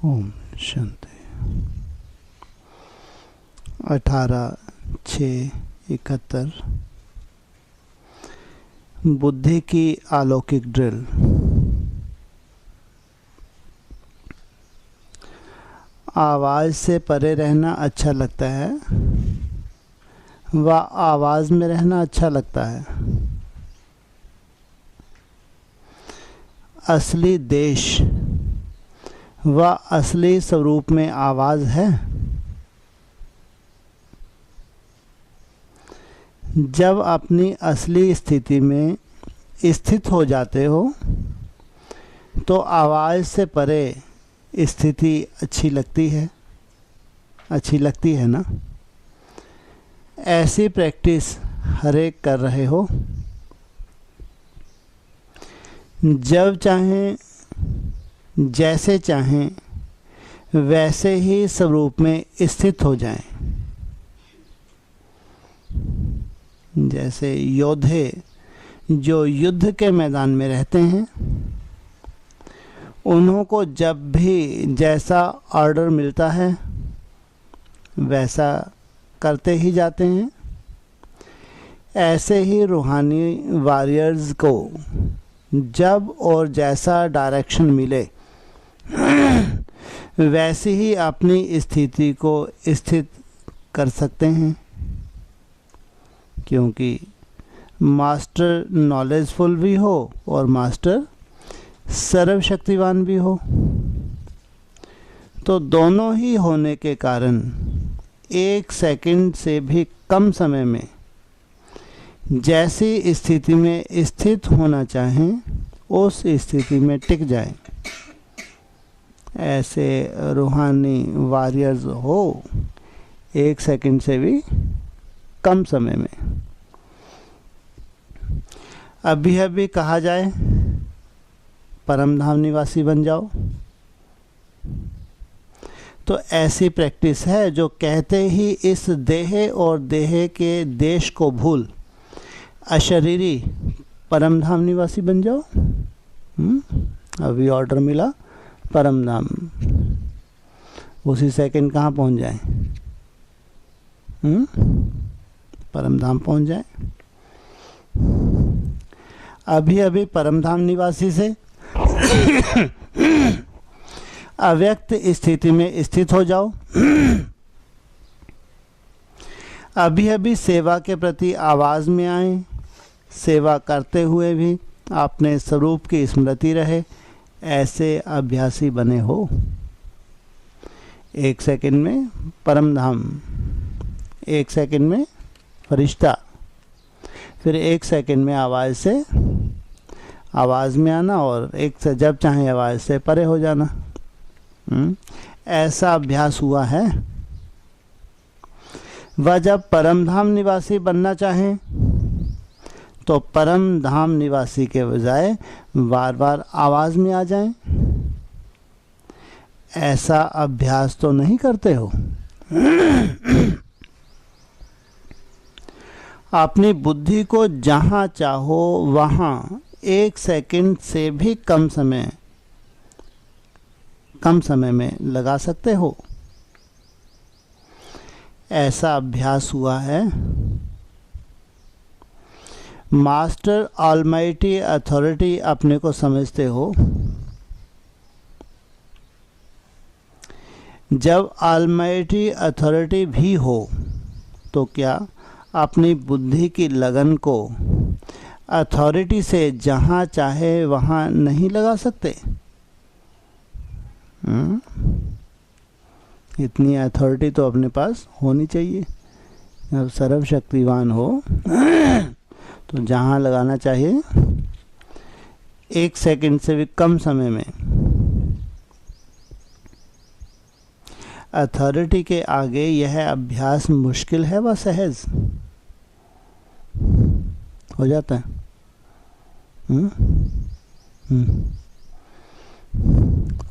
ओम शांति। 18/6/71 बुद्धि की अलौकिक ड्रिल। आवाज़ से परे रहना अच्छा लगता है व आवाज़ में रहना अच्छा लगता है। असली देश व असली स्वरूप में आवाज़ है। जब अपनी असली स्थिति में स्थित हो जाते हो तो आवाज़ से परे स्थिति अच्छी लगती है ना। ऐसी प्रैक्टिस हर एक कर रहे हो। जब चाहें जैसे चाहें वैसे ही स्वरूप में स्थित हो जाएं। जैसे योद्धे जो युद्ध के मैदान में रहते हैं, उन्हों को जब भी जैसा ऑर्डर मिलता है वैसा करते ही जाते हैं। ऐसे ही रूहानी वॉरियर्स को जब और जैसा डायरेक्शन मिले वैसे ही अपनी स्थिति को स्थित कर सकते हैं, क्योंकि मास्टर नॉलेजफुल भी हो और मास्टर सर्वशक्तिवान भी हो। तो दोनों ही होने के कारण 1 सेकंड से भी कम समय में जैसी स्थिति में स्थित होना चाहें उस स्थिति में टिक जाएं। ऐसे रूहानी वॉरियर्स हो 1 सेकंड से भी कम समय में। अभी कहा जाए परमधाम निवासी बन जाओ, तो ऐसी प्रैक्टिस है जो कहते ही इस देह और देह के देश को भूल अशरीरी परमधाम निवासी बन जाओ। अभी ऑर्डर मिला परमधाम, उसी सेकंड कहाँ पहुँच जाए? परमधाम पहुँच जाए। अभी परमधाम निवासी से अव्यक्त स्थिति में स्थित हो जाओ। अभी सेवा के प्रति आवाज़ में आए। सेवा करते हुए भी अपने स्वरूप की स्मृति रहे। ऐसे अभ्यासी बने हो। 1 सेकंड में परमधाम, 1 सेकंड में फरिश्ता, फिर 1 सेकंड में आवाज़ में आना और एक से जब चाहे आवाज़ से परे हो जाना। ऐसा अभ्यास हुआ है। वह जब परमधाम निवासी बनना चाहें तो परमधाम निवासी के बजाय बार बार आवाज़ में आ जाएं। ऐसा अभ्यास तो नहीं करते हो। अपनी बुद्धि को जहाँ चाहो वहाँ 1 सेकंड से भी कम समय में लगा सकते हो। ऐसा अभ्यास हुआ है। मास्टर ऑलमाइटी अथॉरिटी अपने को समझते हो। जब ऑलमाइटी अथॉरिटी भी हो तो क्या अपनी बुद्धि की लगन को अथॉरिटी से जहाँ चाहे वहाँ नहीं लगा सकते? इतनी अथॉरिटी तो अपने पास होनी चाहिए। अब सर्वशक्तिवान हो तो जहाँ लगाना चाहिए 1 सेकंड से भी कम समय में। अथॉरिटी के आगे यह अभ्यास मुश्किल है व सहज हो जाता है।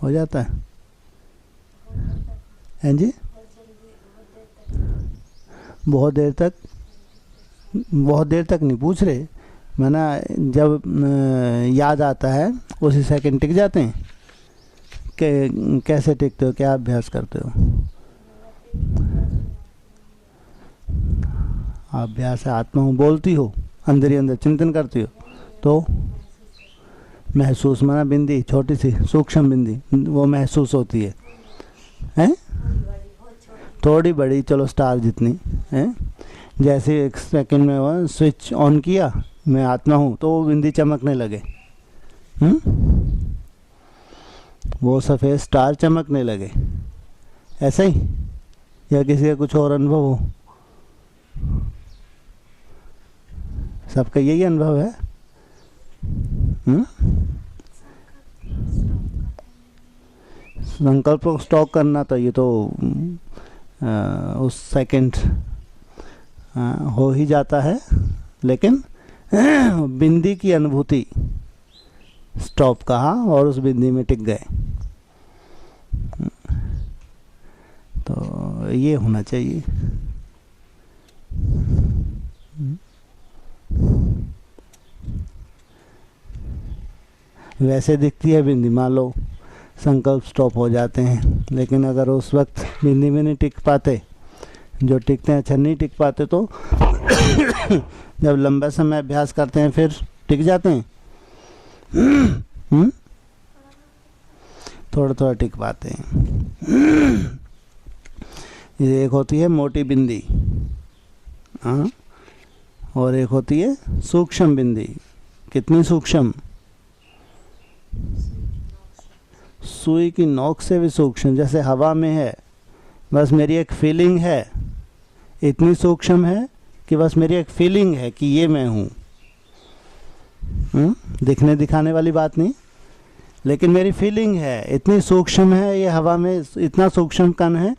हो जाता है हैं जी। बहुत देर तक नहीं पूछ रहे, मैंने जब याद आता है उसी सेकंड टिक जाते हैं। कैसे टिकते हो, क्या अभ्यास करते हो? अभ्यास है आत्मा हूँ बोलती हो, अंदर ही अंदर चिंतन करती हो, तो महसूस माना बिंदी, छोटी सी सूक्ष्म बिंदी, वो महसूस होती है, हैं? थोड़ी बड़ी, चलो स्टार जितनी है। जैसे एक सेकंड में वो स्विच ऑन किया, मैं आत्मा हूँ, तो वो बिंदी चमकने लगे, वो सफ़ेद स्टार चमकने लगे, ऐसा ही? या किसी का कुछ और अनुभव हो? सबका यही अनुभव है? संकल्प को स्टॉक करना, तो ये तो उस सेकंड हो ही जाता है, लेकिन बिंदी की अनुभूति स्टॉप कहा और उस बिंदी में टिक गए, तो ये होना चाहिए। वैसे दिखती है बिंदी, मान लो संकल्प स्टॉप हो जाते हैं, लेकिन अगर उस वक्त बिंदी में नहीं टिक पाते, जो टिकते हैं अच्छा नहीं टिक पाते, तो जब लंबा समय अभ्यास करते हैं फिर टिक जाते हैं, थोड़ा थोड़ा टिक पाते हैं। ये एक होती है मोटी बिंदी, हाँ, और एक होती है सूक्ष्म बिंदी। कितनी सूक्ष्म? सुई की नोक से भी सूक्ष्म, जैसे हवा में है, बस मेरी एक फीलिंग है, इतनी सूक्ष्म है कि बस मेरी एक फीलिंग है कि ये मैं हूँ, दिखने दिखाने वाली बात नहीं, लेकिन मेरी फीलिंग है, इतनी सूक्ष्म है, ये हवा में इतना सूक्ष्म कण है,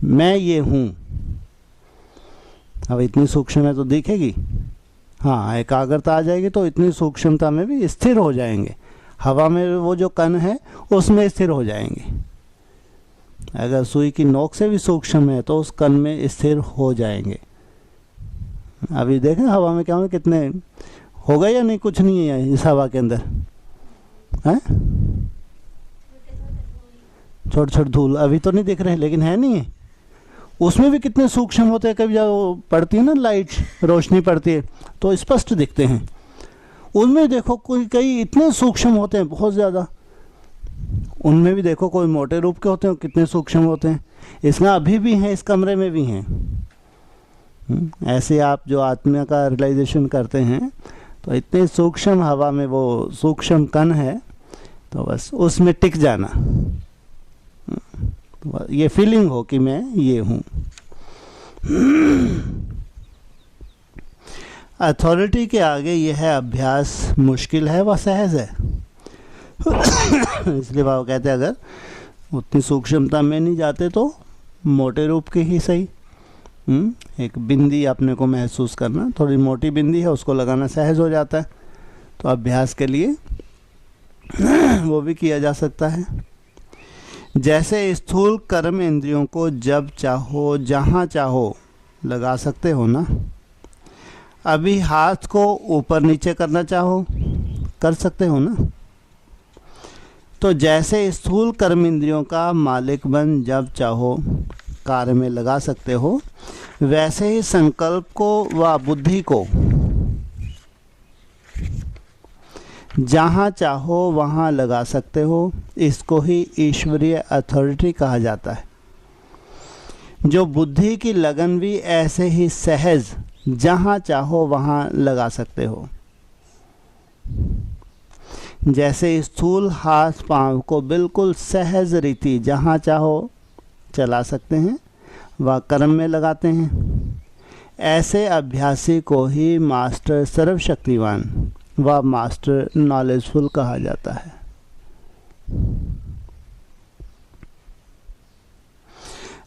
मैं ये हूँ। अब इतनी सूक्ष्म है तो दिखेगी, हाँ, एकाग्रता आ जाएगी तो इतनी सूक्ष्मता में भी स्थिर हो जाएंगे, हवा में वो जो कण है उसमें स्थिर हो जाएंगे। अगर सुई की नोक से भी सूक्ष्म है तो उस कण में स्थिर हो जाएंगे। अभी देखें हवा में क्या हो, कितने हो गए या नहीं, कुछ नहीं है इस हवा के अंदर, हैं? छोटे छोटे धूल अभी तो नहीं दिख रहे, लेकिन है नहीं, उसमें भी कितने सूक्ष्म होते हैं। कभी जब पड़ती है ना लाइट, रोशनी पड़ती है तो स्पष्ट दिखते हैं, उनमें देखो कोई कई इतने सूक्ष्म होते हैं, बहुत ज़्यादा। उनमें भी देखो कोई मोटे रूप के होते हैं, कितने सूक्ष्म होते हैं। इसमें अभी भी हैं, इस कमरे में भी हैं। ऐसे आप जो आत्मा का रियलाइजेशन करते हैं तो इतने सूक्ष्म हवा में वो सूक्ष्म कण है, तो बस उसमें टिक जाना, तो ये फीलिंग हो कि मैं ये हूँ। अथॉरिटी के आगे यह अभ्यास मुश्किल है व सहज है। इसलिए बाबा कहते हैं अगर उतनी सूक्ष्मता में नहीं जाते तो मोटे रूप के ही सही, एक बिंदी अपने को महसूस करना, थोड़ी मोटी बिंदी है उसको लगाना सहज हो जाता है, तो अभ्यास के लिए वो भी किया जा सकता है। जैसे स्थूल कर्म इंद्रियों को जब चाहो जहाँ चाहो लगा सकते हो ना, अभी हाथ को ऊपर नीचे करना चाहो कर सकते हो ना, तो जैसे स्थूल कर्म इंद्रियों का मालिक बन जब चाहो कार्य में लगा सकते हो, वैसे ही संकल्प को व बुद्धि को जहाँ चाहो वहाँ लगा सकते हो। इसको ही ईश्वरीय अथॉरिटी कहा जाता है। जो बुद्धि की लगन भी ऐसे ही सहज जहाँ चाहो वहाँ लगा सकते हो। जैसे स्थूल हाथ पांव को बिल्कुल सहज रीति जहाँ चाहो चला सकते हैं व कर्म में लगाते हैं, ऐसे अभ्यासी को ही मास्टर सर्वशक्तिवान व मास्टर नॉलेजफुल कहा जाता है।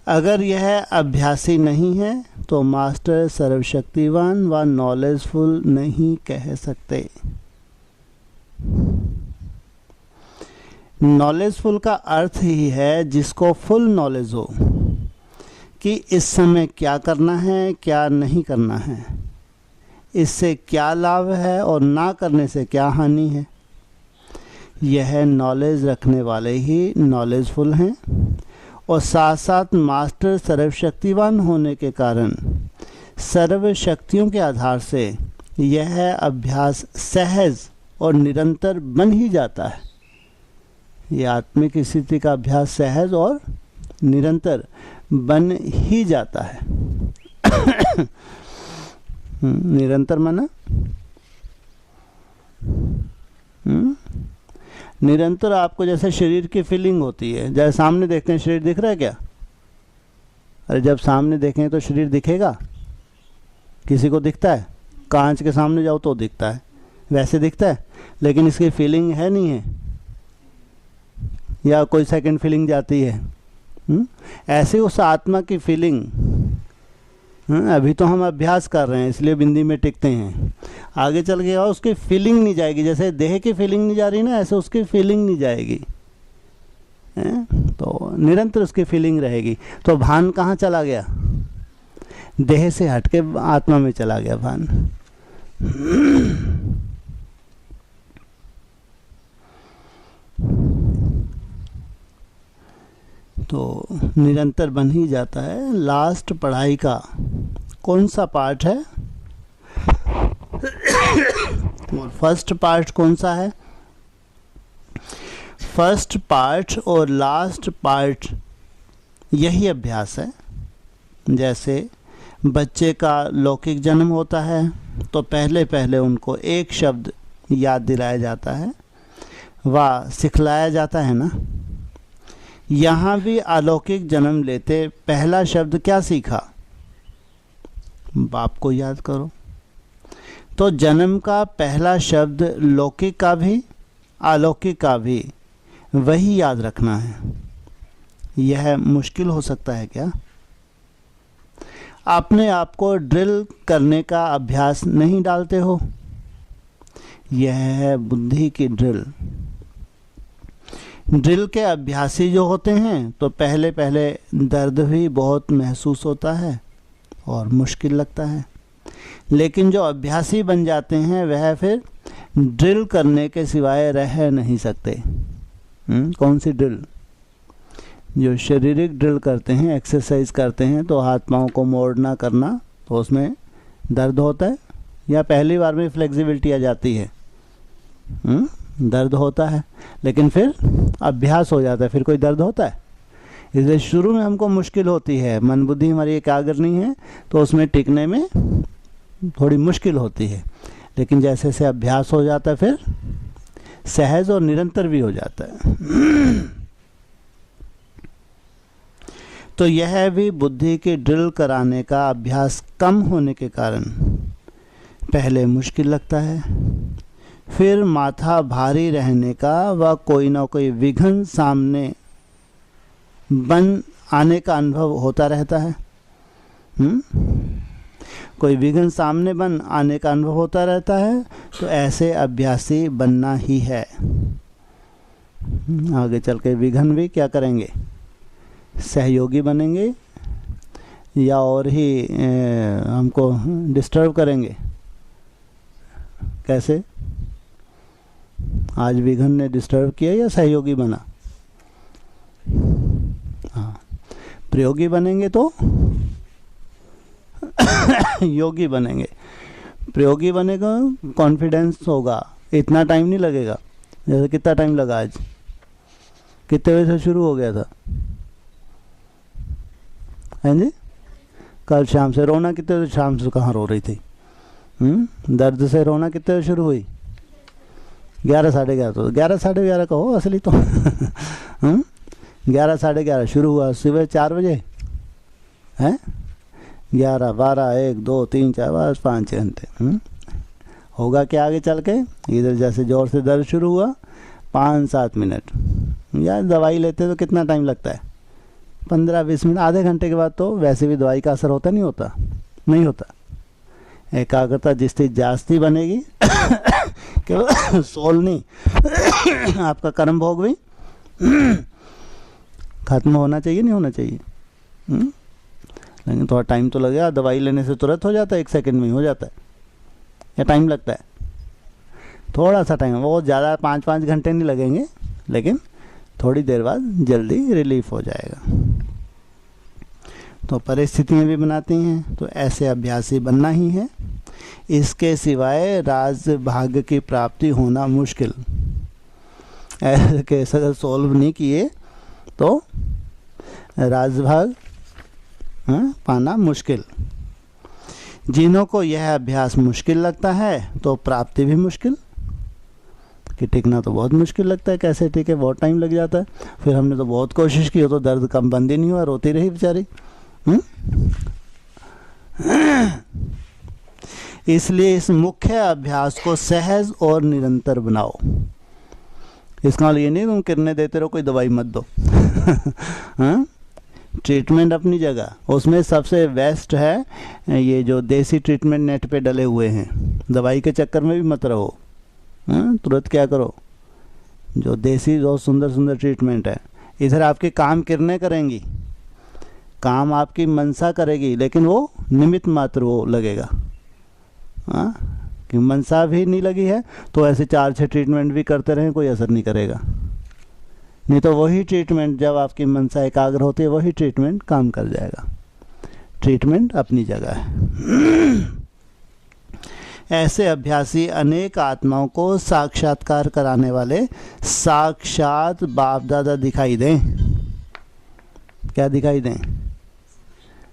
अगर यह अभ्यासी नहीं है तो मास्टर सर्वशक्तिवान व नॉलेजफुल नहीं कह सकते। नॉलेजफुल का अर्थ ही है जिसको फुल नॉलेज हो कि इस समय क्या करना है क्या नहीं करना है, इससे क्या लाभ है और ना करने से क्या हानि है। यह नॉलेज रखने वाले ही नॉलेजफुल हैं, और साथ साथ मास्टर सर्वशक्तिवान होने के कारण सर्व शक्तियों के आधार से यह अभ्यास सहज और निरंतर बन ही जाता है। ये आत्मिक स्थिति का अभ्यास सहज और निरंतर बन ही जाता है। निरंतर माना निरंतर आपको जैसे शरीर की फीलिंग होती है, जैसे सामने देखते हैं शरीर दिख रहा है क्या? अरे जब सामने देखें तो शरीर दिखेगा? किसी को दिखता है? कांच के सामने जाओ तो दिखता है, वैसे दिखता है, लेकिन इसकी फीलिंग है नहीं है, या कोई सेकंड फीलिंग जाती है। ऐसे उस आत्मा की फीलिंग, अभी तो हम अभ्यास कर रहे हैं इसलिए बिंदी में टिकते हैं, आगे चल के उसकी फीलिंग नहीं जाएगी। जैसे देह की फीलिंग नहीं जा रही ना, ऐसे उसकी फीलिंग नहीं जाएगी, तो निरंतर उसकी फीलिंग रहेगी। तो भान कहाँ चला गया? देह से हटके आत्मा में चला गया भान। तो निरंतर बन ही जाता है। लास्ट पढ़ाई का कौन सा पार्ट है और फर्स्ट पार्ट कौन सा है? फर्स्ट पार्ट और लास्ट पार्ट यही अभ्यास है। जैसे बच्चे का लौकिक जन्म होता है तो पहले पहले उनको एक शब्द याद दिलाया जाता है, वह सिखलाया जाता है ना। यहाँ भी अलौकिक जन्म लेते पहला शब्द क्या सीखा? बाप को याद करो। तो जन्म का पहला शब्द लौकिक का भी अलौकिक का भी वही याद रखना है। यह मुश्किल हो सकता है क्या? अपने आप को ड्रिल करने का अभ्यास नहीं डालते हो? यह है बुद्धि की ड्रिल। ड्रिल के अभ्यासी जो होते हैं तो पहले पहले दर्द भी बहुत महसूस होता है और मुश्किल लगता है, लेकिन जो अभ्यासी बन जाते हैं वह फिर ड्रिल करने के सिवाय रह नहीं सकते। कौन सी ड्रिल? जो शारीरिक ड्रिल करते हैं, एक्सरसाइज करते हैं, तो हाथ पाँव को मोड़ना करना, तो उसमें दर्द होता है या पहली बार में फ्लेक्सिबिलिटी आ जाती है? दर्द होता है, लेकिन फिर अभ्यास हो जाता है, फिर कोई दर्द होता है? इसलिए शुरू में हमको मुश्किल होती है, मन बुद्धि हमारी एकाग्र नहीं है तो उसमें टिकने में थोड़ी मुश्किल होती है, लेकिन जैसे जैसे अभ्यास हो जाता है फिर सहज और निरंतर भी हो जाता है। तो यह भी बुद्धि की ड्रिल कराने का अभ्यास कम होने के कारण पहले मुश्किल लगता है, फिर माथा भारी रहने का व कोई ना कोई विघ्न सामने बन आने का अनुभव होता रहता है। कोई विघ्न सामने बन आने का अनुभव होता रहता है, तो ऐसे अभ्यासी बनना ही है। आगे चल के विघ्न भी क्या करेंगे? सहयोगी बनेंगे या और ही हमको डिस्टर्ब करेंगे। कैसे? आज विघ्न ने डिस्टर्ब किया या सहयोगी बना? हाँ, प्रयोगी बनेंगे तो योगी बनेंगे। प्रयोगी बनेगा, कॉन्फिडेंस होगा, इतना टाइम नहीं लगेगा। जैसे कितना टाइम लगा आज? कितने बजे से शुरू हो गया था? हैं जी? कल शाम से रोना कितने बजे? शाम से कहाँ रो रही थी? दर्द से रोना कितने बजे शुरू हुई? 11 साढ़े 11। तो 11 साढ़े 11 कहो असली तो 11 साढ़े 11 शुरू हुआ, सुबह 4 बजे हैं? 11 12 1 2 3 4 बस 5-6 घंटे। होगा क्या आगे चल के? इधर जैसे जोर से दर्द शुरू हुआ 5-7 मिनट, यार दवाई लेते तो कितना टाइम लगता है? 15-20 मिनट, आधे घंटे के बाद तो वैसे भी दवाई का असर होता नहीं होता? नहीं होता। एकाग्रता जिससे जास्ती बनेगी कि सोल नहीं आपका कर्म भोग भी खत्म होना चाहिए, नहीं होना चाहिए? लेकिन थोड़ा टाइम तो लगेगा। दवाई लेने से तुरंत हो जाता है, 1 सेकंड में ही हो जाता है या टाइम लगता है? थोड़ा सा टाइम, वो ज़्यादा 5-5 घंटे नहीं लगेंगे, लेकिन थोड़ी देर बाद जल्दी रिलीफ हो जाएगा। तो परिस्थितियाँ भी बनाती हैं, तो ऐसे अभ्यासी बनना ही है। इसके सिवाय राज भाग्य की प्राप्ति होना मुश्किल। ऐसे केस अगर सॉल्व नहीं किए तो राजभाग पाना मुश्किल। जिन्हों को यह अभ्यास मुश्किल लगता है तो प्राप्ति भी मुश्किल, कि टिकना तो बहुत मुश्किल लगता है, कैसे टिके, बहुत टाइम लग जाता है। फिर हमने तो बहुत कोशिश की, हो तो दर्द कम बंद ही नहीं हुआ, रोती रही बेचारी। इसलिए इस मुख्य अभ्यास को सहज और निरंतर बनाओ। इसका मतलब ये नहीं तुम किरणें देते रहो, कोई दवाई मत दो। ट्रीटमेंट अपनी जगह, उसमें सबसे बेस्ट है ये जो देसी ट्रीटमेंट नेट पे डले हुए हैं। दवाई के चक्कर में भी मत रहो। तुरंत क्या करो, जो देसी जो सुंदर सुंदर ट्रीटमेंट है, इधर आपके काम किरणें करेंगी, काम आपकी मनसा करेगी, लेकिन वो निमित्त मात्र वो लगेगा। कि मनसा भी नहीं लगी है तो ऐसे 4-6 ट्रीटमेंट भी करते रहें, कोई असर नहीं करेगा। नहीं तो वही ट्रीटमेंट, जब आपकी मनसा एकाग्र होती है, वही ट्रीटमेंट काम कर जाएगा। ट्रीटमेंट अपनी जगह है। ऐसे अभ्यासी अनेक आत्माओं को साक्षात्कार कराने वाले साक्षात बाप दादा दिखाई दें। क्या दिखाई दें?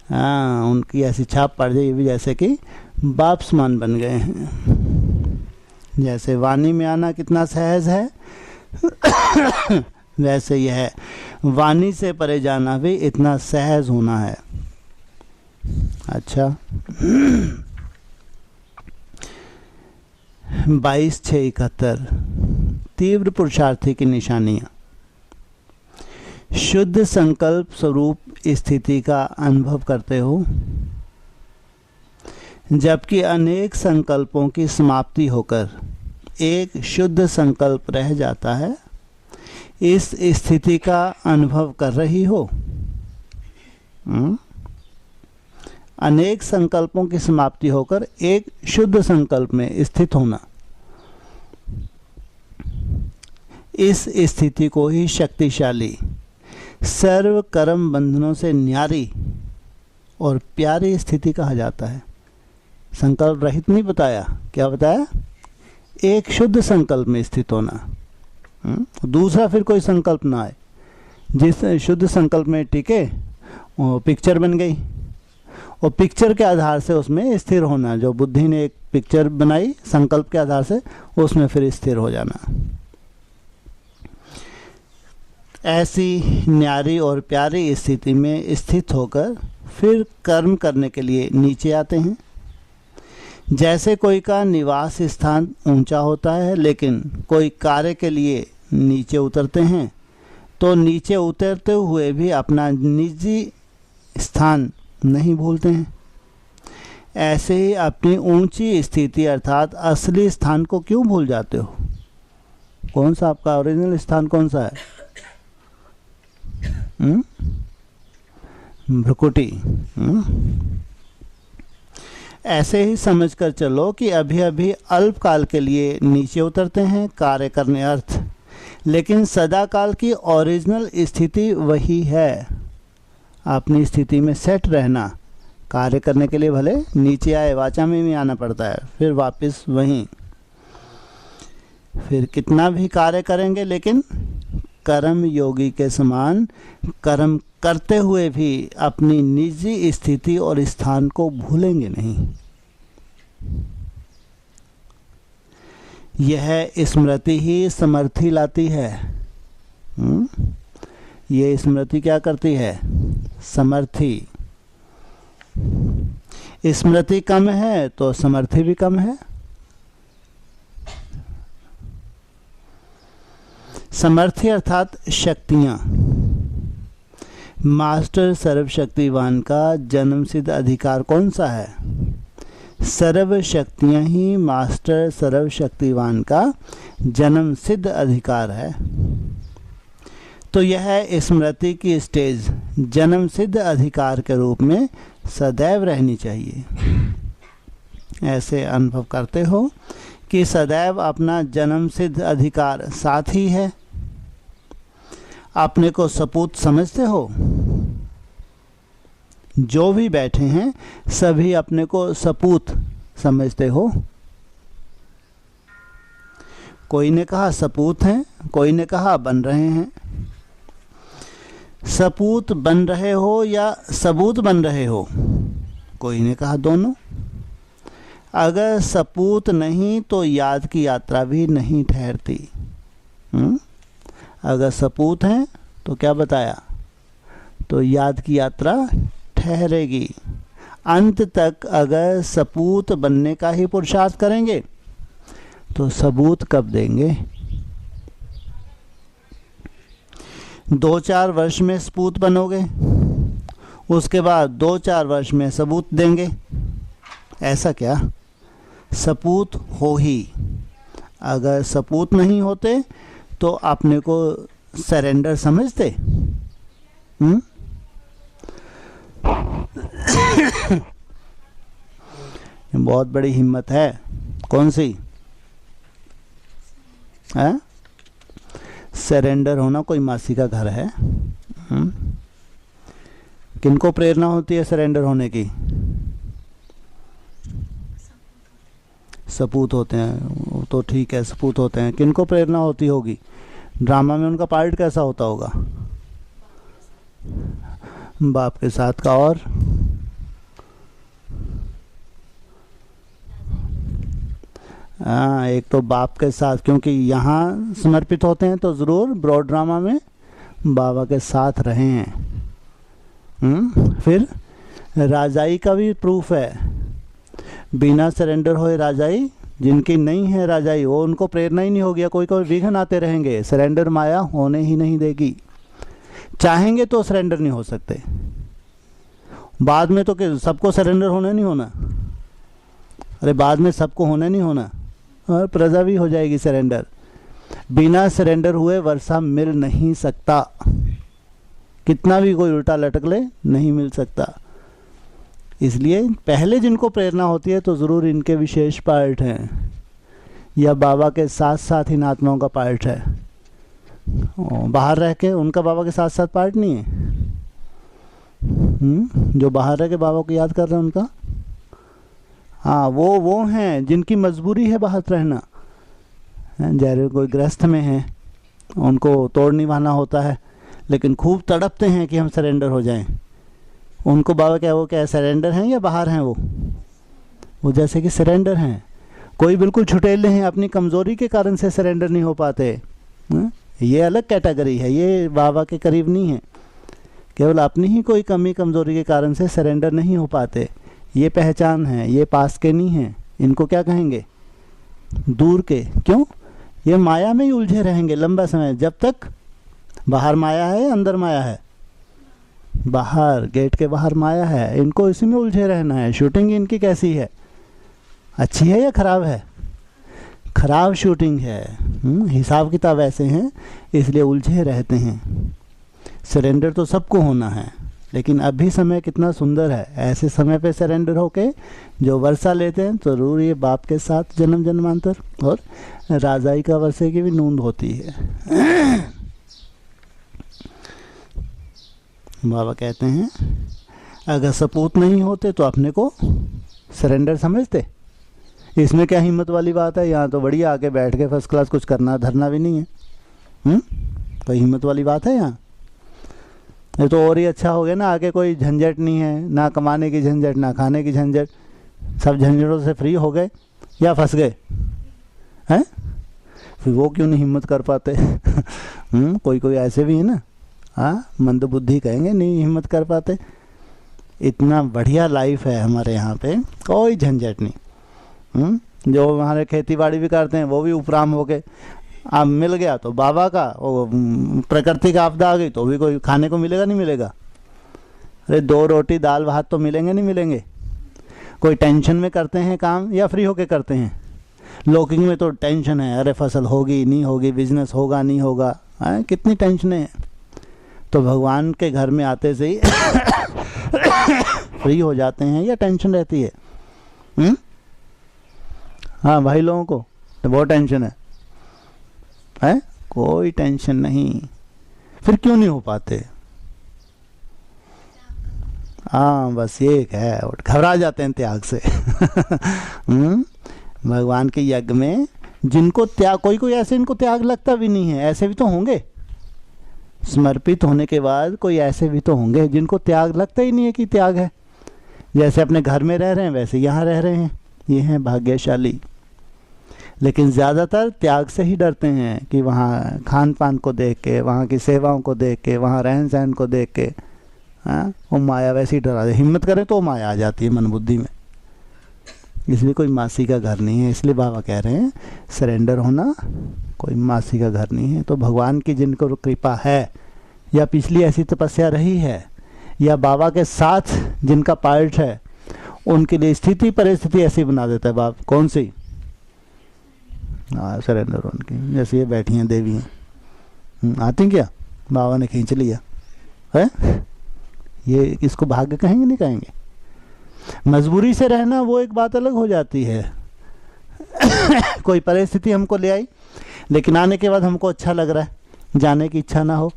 हाँ, उनकी ऐसी छाप पड़ जाए भी जैसे कि बाप समान बन गए हैं। जैसे वाणी में आना कितना सहज है, वैसे यह वाणी से परे जाना भी इतना सहज होना है। अच्छा, 22/6/71 तीव्र पुरुषार्थी की निशानियां। शुद्ध संकल्प स्वरूप स्थिति का अनुभव करते हो, जबकि अनेक संकल्पों की समाप्ति होकर एक शुद्ध संकल्प रह जाता है। इस स्थिति का अनुभव कर रही हो। अनेक संकल्पों की समाप्ति होकर एक शुद्ध संकल्प में स्थित होना, इस स्थिति को ही शक्तिशाली, सर्व कर्म बंधनों से न्यारी और प्यारी स्थिति कहा जाता है। संकल्प रहित नहीं बताया, क्या बताया? एक शुद्ध संकल्प में स्थित होना। दूसरा फिर कोई संकल्प ना आए। जिस शुद्ध संकल्प में टिके वो पिक्चर बन गई, और पिक्चर के आधार से उसमें स्थिर होना। जो बुद्धि ने एक पिक्चर बनाई संकल्प के आधार से, उसमें फिर स्थिर हो जाना। ऐसी न्यारी और प्यारी स्थिति में स्थित होकर फिर कर्म करने के लिए नीचे आते हैं। जैसे कोई का निवास स्थान ऊंचा होता है, लेकिन कोई कार्य के लिए नीचे उतरते हैं, तो नीचे उतरते हुए भी अपना निजी स्थान नहीं भूलते हैं। ऐसे ही अपनी ऊंची स्थिति अर्थात असली स्थान को क्यों भूल जाते हो? कौन सा आपका ओरिजिनल स्थान कौन सा है? भ्रुकुटी। ऐसे ही समझकर चलो कि अभी अभी अल्पकाल के लिए नीचे उतरते हैं कार्य करने अर्थ, लेकिन सदाकाल की ओरिजिनल स्थिति वही है। अपनी स्थिति में सेट रहना, कार्य करने के लिए भले नीचे आए, वाचा में भी आना पड़ता है, फिर वापस वहीं। फिर कितना भी कार्य करेंगे, लेकिन कर्म योगी के समान कर्म करते हुए भी अपनी निजी स्थिति और स्थान को भूलेंगे नहीं। यह स्मृति ही समर्थी लाती है। ये स्मृति क्या करती है? समर्थी। स्मृति कम है तो समर्थी भी कम है। समर्थी अर्थात शक्तियां। मास्टर सर्वशक्तिवान का जन्मसिद्ध अधिकार कौन सा है? सर्व शक्तियां ही मास्टर सर्वशक्तिवान का जन्मसिद्ध अधिकार है। तो यह स्मृति की स्टेज जन्मसिद्ध अधिकार के रूप में सदैव रहनी चाहिए। ऐसे अनुभव करते हो कि सदैव अपना जन्म सिद्ध अधिकार साथ ही है। अपने को सपूत समझते हो? जो भी बैठे हैं सभी अपने को सपूत समझते हो? कोई ने कहा सपूत हैं, कोई ने कहा बन रहे हैं। सपूत बन रहे हो या सबूत बन रहे हो? कोई ने कहा दोनों। अगर सपूत नहीं तो याद की यात्रा भी नहीं ठहरती। अगर सपूत हैं तो क्या बताया, तो याद की यात्रा ठहरेगी। अंत तक अगर सपूत बनने का ही पुरुषार्थ करेंगे तो सबूत कब देंगे? 2-4 वर्ष में सपूत बनोगे, उसके बाद 2-4 वर्ष में सबूत देंगे। ऐसा क्या? सपूत हो ही। अगर सपूत नहीं होते तो अपने को सरेंडर समझते? बहुत बड़ी हिम्मत है। कौन सी? है सरेंडर होना। कोई मासी का घर है। किनको प्रेरणा होती है सरेंडर होने की? सपूत होते हैं। तो ठीक है, सपूत होते हैं। किनको प्रेरणा होती होगी? ड्रामा में उनका पार्ट कैसा होता होगा? बाप के साथ का। और हाँ, एक तो बाप के साथ, क्योंकि यहाँ समर्पित होते हैं तो ज़रूर ब्रॉड ड्रामा में बाबा के साथ रहे हैं। फिर राजाई का भी प्रूफ है। बिना सरेंडर होए राजाई, जिनकी नहीं है राजाई, वो उनको प्रेरणा ही नहीं होगी, कोई कोई विघ्न आते रहेंगे। सरेंडर माया होने ही नहीं देगी। चाहेंगे तो सरेंडर नहीं हो सकते। बाद में तो कि सबको सरेंडर होना नहीं होना? अरे बाद में सबको होना नहीं होना, और प्रजा भी हो जाएगी सरेंडर। बिना सरेंडर हुए वर्षा मिल नहीं सकता। कितना भी कोई उल्टा लटक ले, नहीं मिल सकता। इसलिए पहले जिनको प्रेरणा होती है तो ज़रूर इनके विशेष पार्ट हैं, या बाबा के साथ साथ इन आत्माओं का पार्ट है। बाहर रह के उनका बाबा के साथ साथ पार्ट नहीं है। जो बाहर रह के बाबा को याद कर रहे हैं उनका, हाँ, वो हैं जिनकी मजबूरी है बाहर रहना। जैसे कोई ग्रस्त में है, उनको तोड़ निभाना होता है, लेकिन खूब तड़पते हैं कि हम सरेंडर हो जाएं। उनको बाबा क्या, वो क्या सरेंडर हैं या बाहर हैं? वो जैसे कि सरेंडर हैं। कोई बिल्कुल छुटेले हैं, अपनी कमज़ोरी के कारण से सरेंडर नहीं हो पाते। ये अलग कैटेगरी है, ये बाबा के करीब नहीं है। केवल अपनी ही कोई कमी कमज़ोरी के कारण से सरेंडर नहीं हो पाते। ये पहचान है, ये पास के नहीं हैं। इनको क्या कहेंगे? दूर के। क्यों? ये माया में ही उलझे रहेंगे लंबा समय, जब तक बाहर माया है, अंदर माया है। बाहर, गेट के बाहर माया है, इनको इसी में उलझे रहना है। शूटिंग इनकी कैसी है? अच्छी है या खराब है? खराब शूटिंग है। हिसाब किताब ऐसे हैं, इसलिए उलझे रहते हैं। सरेंडर तो सबको होना है, लेकिन अभी समय कितना सुंदर है। ऐसे समय पे सरेंडर होके जो वर्षा लेते हैं तो जरूर ये बाप के साथ जन्म जन्मांतर, और राजाई का वर्षे की भी नूंद होती है। बाबा कहते हैं अगर सपूत नहीं होते तो अपने को सरेंडर समझते। इसमें क्या हिम्मत वाली बात है? यहाँ तो बढ़िया आके बैठ के फर्स्ट क्लास, कुछ करना धरना भी नहीं है। कोई हिम्मत वाली बात है यहाँ? ये तो और ही अच्छा हो गया ना। आगे कोई झंझट नहीं है, ना कमाने की झंझट, ना खाने की झंझट। सब झंझटों से फ्री हो गए या फंस गए हैं? फिर वो क्यों नहीं हिम्मत कर पाते? कोई कोई ऐसे भी है ना, हाँ, मंद बुद्धि कहेंगे, नहीं हिम्मत कर पाते। इतना बढ़िया लाइफ है हमारे यहाँ पे, कोई झंझट नहीं। जो हमारे खेती बाड़ी भी करते हैं वो भी उपराम हो गए। अब मिल गया तो बाबा का, वो प्रकृति का आपदा आ गई तो भी कोई खाने को मिलेगा नहीं मिलेगा? अरे 2 रोटी दाल भात तो मिलेंगे नहीं मिलेंगे? कोई टेंशन में करते हैं काम या फ्री होके करते हैं? लौकिंग में तो टेंशन है, अरे फसल होगी नहीं होगी, बिजनेस होगा नहीं होगा, कितनी टेंशन है। तो भगवान के घर में आते से ही फ्री हो जाते हैं या टेंशन रहती है? हाँ भाई लोगों को तो बहुत टेंशन है? कोई टेंशन नहीं। फिर क्यों नहीं हो पाते? हाँ बस ये एक है, घबरा जाते हैं त्याग से। भगवान के यज्ञ में जिनको त्याग, कोई ऐसे इनको त्याग लगता भी नहीं है, ऐसे भी तो होंगे। समर्पित होने के बाद कोई ऐसे भी तो होंगे जिनको त्याग लगता ही नहीं है कि त्याग है। जैसे अपने घर में रह रहे हैं वैसे यहाँ रह रहे हैं, ये हैं भाग्यशाली। लेकिन ज़्यादातर त्याग से ही डरते हैं कि वहाँ खान पान को देख के, वहाँ की सेवाओं को देख के, वहाँ रहन सहन को देख के, हाँ वो माया वैसे ही डरा दे। हिम्मत करें तो माया आ जाती है मन बुद्धि में। इसलिए कोई मासी का घर नहीं है। इसलिए बाबा कह रहे हैं सरेंडर होना कोई मासी का घर नहीं है। तो भगवान की जिनको कृपा है, या पिछली ऐसी तपस्या रही है, या बाबा के साथ जिनका पार्ट है, उनके लिए स्थिति परिस्थिति ऐसी बना देता है बाप। कौन सी? हाँ सरेंडर उनकी। जैसे ये बैठी हैं देवी हैं, आती क्या? बाबा ने खींच लिया है। ये इसको भाग्य कहेंगे? नहीं कहेंगे। मजबूरी से रहना वो एक बात अलग हो जाती है। कोई परिस्थिति हमको ले आई, लेकिन आने के बाद हमको अच्छा लग रहा है, जाने की इच्छा ना हो,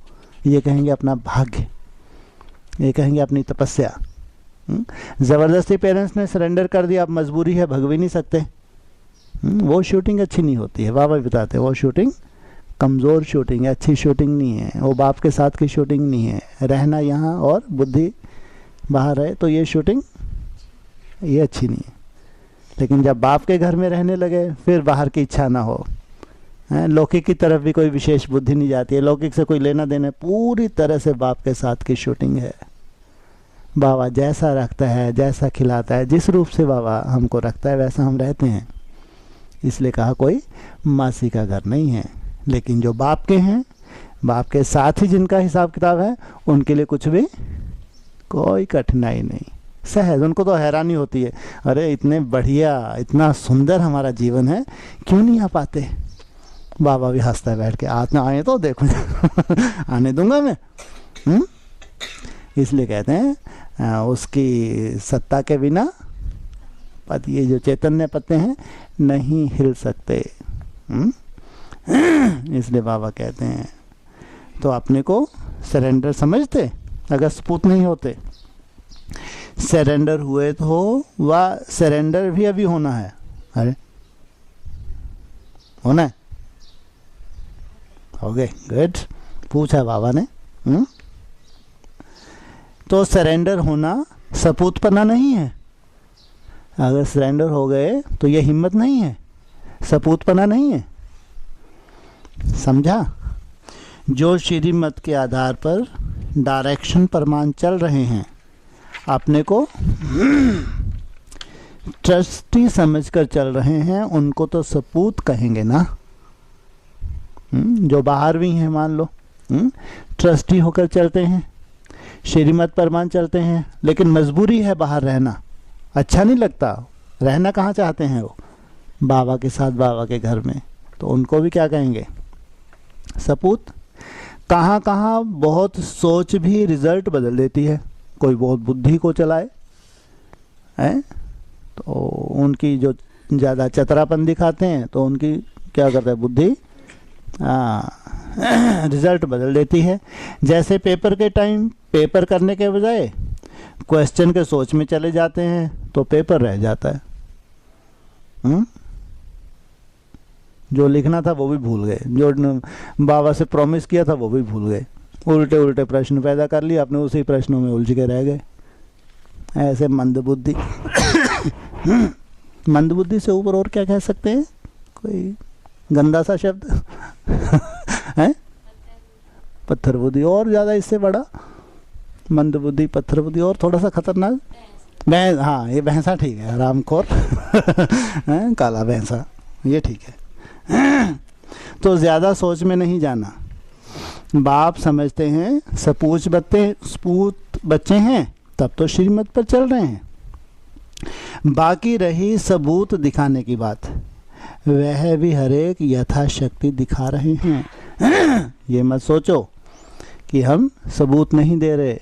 ये कहेंगे अपना भाग्य, ये कहेंगे अपनी तपस्या। ज़बरदस्ती पेरेंट्स ने सरेंडर कर दिया, अब मजबूरी है, भग भी नहीं सकते। वो शूटिंग अच्छी नहीं होती है। बाबा भी बताते हैं वो शूटिंग कमज़ोर शूटिंग है, अच्छी शूटिंग नहीं है। वो बाप के साथ की शूटिंग नहीं है। रहना यहाँ और बुद्धि बाहर है, तो ये शूटिंग ये अच्छी नहीं है। लेकिन जब बाप के घर में रहने लगे, फिर बाहर की इच्छा ना हो, लौकिक की तरफ भी कोई विशेष बुद्धि नहीं जाती है, लौकिक से कोई लेना देना, पूरी तरह से बाप के साथ की शूटिंग है। बाबा जैसा रखता है, जैसा खिलाता है, जिस रूप से बाबा हमको रखता है वैसा हम रहते हैं। इसलिए कहा कोई मासी का घर नहीं है। लेकिन जो बाप के हैं, बाप के साथ ही जिनका हिसाब किताब है, उनके लिए कुछ भी कोई कठिनाई नहीं, सहज। उनको तो हैरानी होती है, अरे इतने बढ़िया, इतना सुंदर हमारा जीवन है, क्यों नहीं आ पाते? बाबा भी हंसता है बैठ के, आते आए तो देखो। आने दूंगा मैं। इसलिए कहते हैं उसकी सत्ता के बिना पति, ये जो चैतन्य पत्ते हैं नहीं हिल सकते। इसलिए बाबा कहते हैं तो अपने को सरेंडर समझते। अगर सपूत नहीं होते, सरेंडर हुए तो वह सरेंडर भी अभी होना है। अरे होना है, हो गए, गुड। पूछा बाबा ने। तो सरेंडर होना सपूतपना नहीं है। अगर सरेंडर हो गए तो ये हिम्मत नहीं है, सपूतपना नहीं है। समझा? जो श्रीमत के आधार पर डायरेक्शन परमान चल रहे हैं, अपने को ट्रस्टी समझकर चल रहे हैं, उनको तो सपूत कहेंगे ना। जो बाहर भी हैं, मान लो ट्रस्टी होकर चलते हैं, श्रीमत परमान चलते हैं, लेकिन मजबूरी है बाहर रहना, अच्छा नहीं लगता। रहना कहाँ चाहते हैं वो? बाबा के साथ, बाबा के घर में। तो उनको भी क्या कहेंगे? सपूत। कहाँ कहाँ बहुत सोच भी रिजल्ट बदल देती है। कोई बहुत बुद्धि को चलाए हैं, तो उनकी जो ज़्यादा चतरापन दिखाते हैं, तो उनकी क्या करता है बुद्धि, रिजल्ट बदल देती है। जैसे पेपर के टाइम पेपर करने के बजाय क्वेश्चन के सोच में चले जाते हैं, तो पेपर रह जाता है। जो लिखना था वो भी भूल गए, जो बाबा से प्रॉमिस किया था वो भी भूल गए, उल्टे उल्टे प्रश्न पैदा कर लिए अपने, उसी प्रश्नों में उलझ के रह गए। ऐसे मंदबुद्धि। मंदबुद्धि से ऊपर और क्या कह सकते हैं? कोई गंदा सा शब्द है? पत्थर बुद्धि। और ज़्यादा इससे बड़ा मंदबुद्धि, पत्थर बुद्धि, और थोड़ा सा खतरनाक भैंस। हाँ, ये भैंसा ठीक है, हरामखोर। काला भैंसा, ये ठीक है। तो ज़्यादा सोच में नहीं जाना। बाप समझते हैं सपूत बच्चे हैं, तब तो श्रीमत पर चल रहे हैं। बाकी रही सबूत दिखाने की बात, वह भी हर एक यथाशक्ति दिखा रहे हैं। ये मत सोचो कि हम सबूत नहीं दे रहे,